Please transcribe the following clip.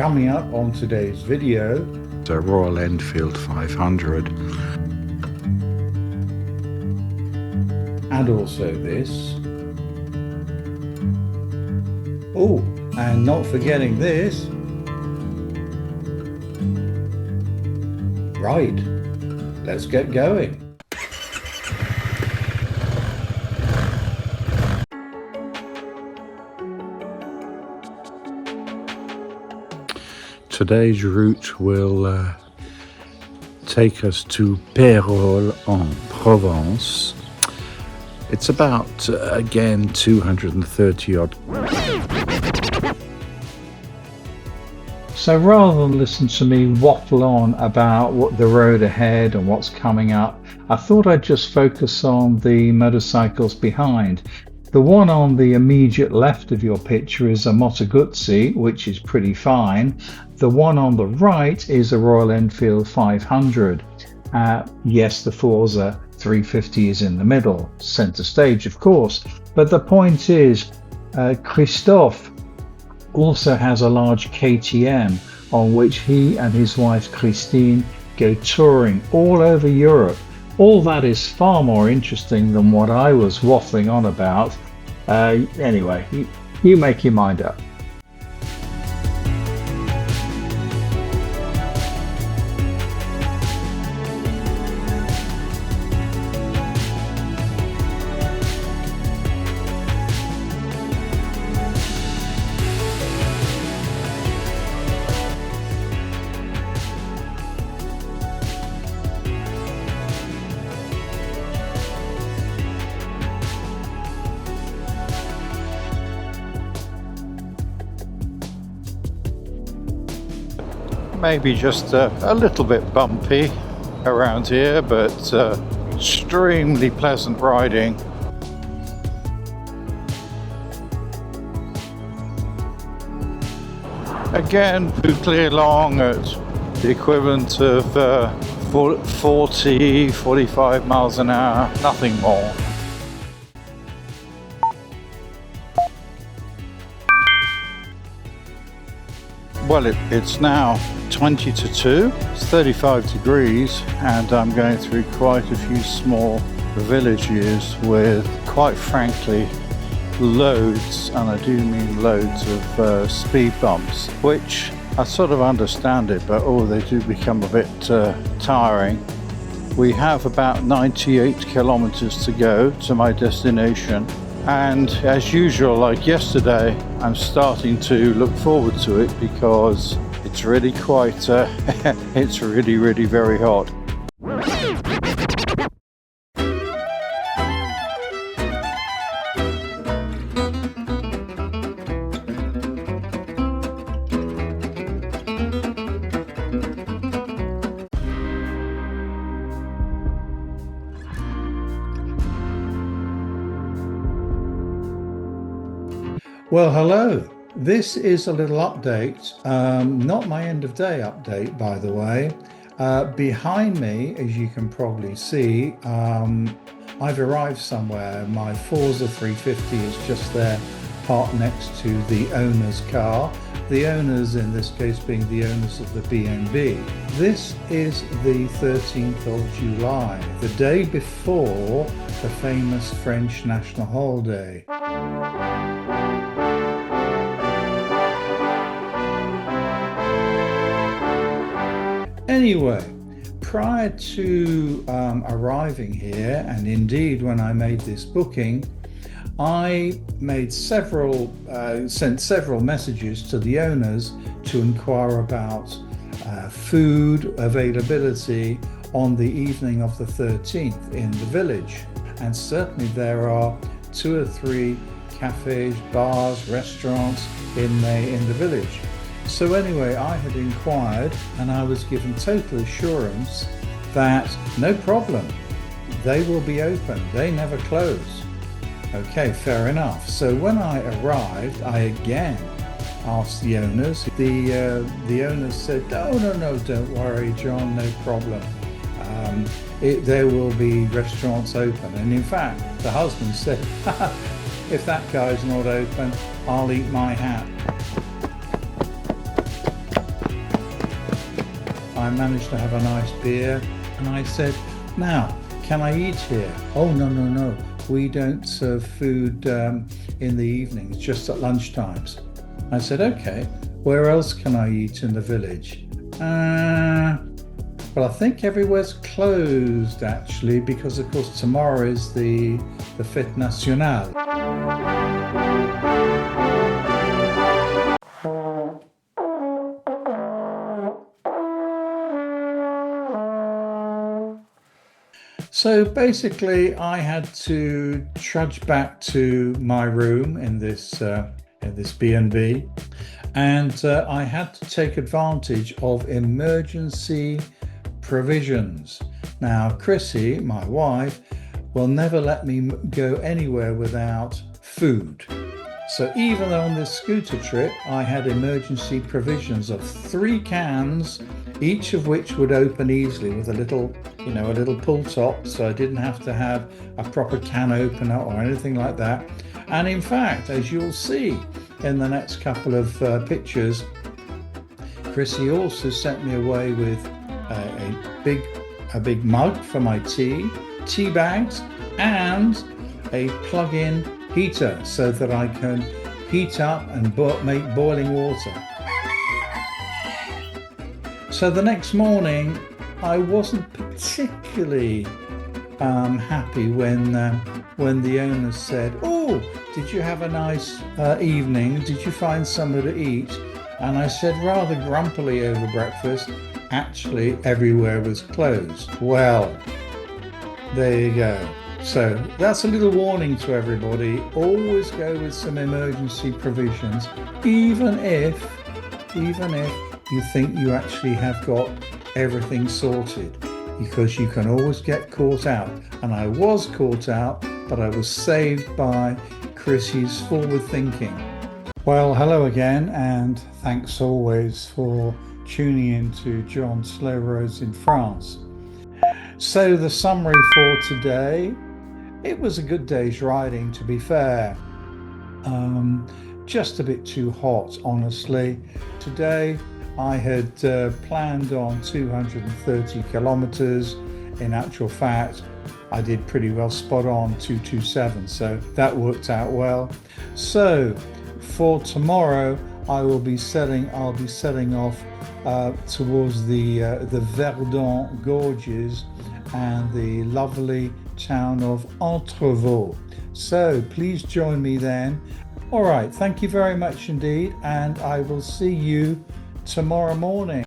Coming up on today's video, the Royal Enfield 500. And also this. Oh, and not forgetting this. Right, let's get going. Today's route will take us to Peyrolles-en-Provence. It's about, again, 230 odd. So rather than listen to me waffle on about what the road ahead and what's coming up, I thought I'd just focus on the motorcycles behind. The one on the immediate left of your picture is a Moto Guzzi, which is pretty fine. The one on the right is a Royal Enfield 500. Yes, the Forza 350 is in the middle, center stage of course, but the point is Christophe also has a large KTM on which he and his wife Christine go touring all over Europe. All that is far more interesting than what I was waffling on about. Anyway, you make your mind up. Maybe just a little bit bumpy around here, but extremely pleasant riding. Again, clear long at the equivalent of 45 miles an hour, nothing more. Well, it's now 20 to 2, it's 35 degrees, and I'm going through quite a few small villages with, quite frankly, loads, and I do mean loads of speed bumps, which I sort of understand it, but they do become a bit tiring. We have about 98 kilometers to go to my destination. And as usual, like yesterday, I'm starting to look forward to it because it's really quite, it's really very hot. Well, hello. This is a little update, not my end of day update, by the way. Behind me, as you can probably see, I've arrived somewhere. My Forza 350 is just there, parked next to the owner's car. The owners, in this case, being the owners of the B&B. This is the 13th of July, the day before the famous French national holiday. Anyway, prior to arriving here, and indeed when I made this booking, I made sent several messages to the owners to inquire about food availability on the evening of the 13th in the village. And certainly there are 2 or 3 cafes, bars, restaurants in the village. So anyway, I had inquired and I was given total assurance that no problem, they will be open, they never close. Okay, fair enough. So when I arrived, I again asked the owners. The owners said, no, don't worry, John, no problem. There will be restaurants open. And in fact, the husband said, if that guy's not open, I'll eat my hat. I managed to have a nice beer, and I said, now, can I eat here? Oh, no. We don't serve food in the evenings, just at lunchtimes. I said, okay, where else can I eat in the village? Well, I think everywhere's closed actually, because of course tomorrow is the Fête Nationale. So basically, I had to trudge back to my room in this B&B, and I had to take advantage of emergency provisions. Now, Chrissy, my wife, will never let me go anywhere without food. So even though on this scooter trip I had emergency provisions of 3 cans, each of which would open easily with a little pull top, so I didn't have to have a proper can opener or anything like that. And in fact, as you'll see in the next couple of pictures, Chrissy also sent me away with a big mug for my tea bags, and a plug-in heater so that I can heat up and make boiling water. So the next morning, I wasn't particularly happy when the owner said, "Oh, did you have a nice evening? Did you find somewhere to eat?" And I said rather grumpily over breakfast, actually everywhere was closed. Well, there you go. So that's a little warning to everybody. Always go with some emergency provisions, even if you think you actually have got everything sorted, because you can always get caught out. And I was caught out, but I was saved by Chrissy's forward thinking. Well, hello again, and thanks always for tuning in to John Slow Roads in France. So the summary for today, it was a good day's riding, to be fair. Just a bit too hot, honestly. Today I had planned on 230 kilometers. In actual fact, I did pretty well, spot on 227, so that worked out well. So for tomorrow, I'll be setting off towards the Verdon Gorges and the lovely town of Entrevaux. So please join me then. All right, thank you very much indeed, and I will see you tomorrow morning.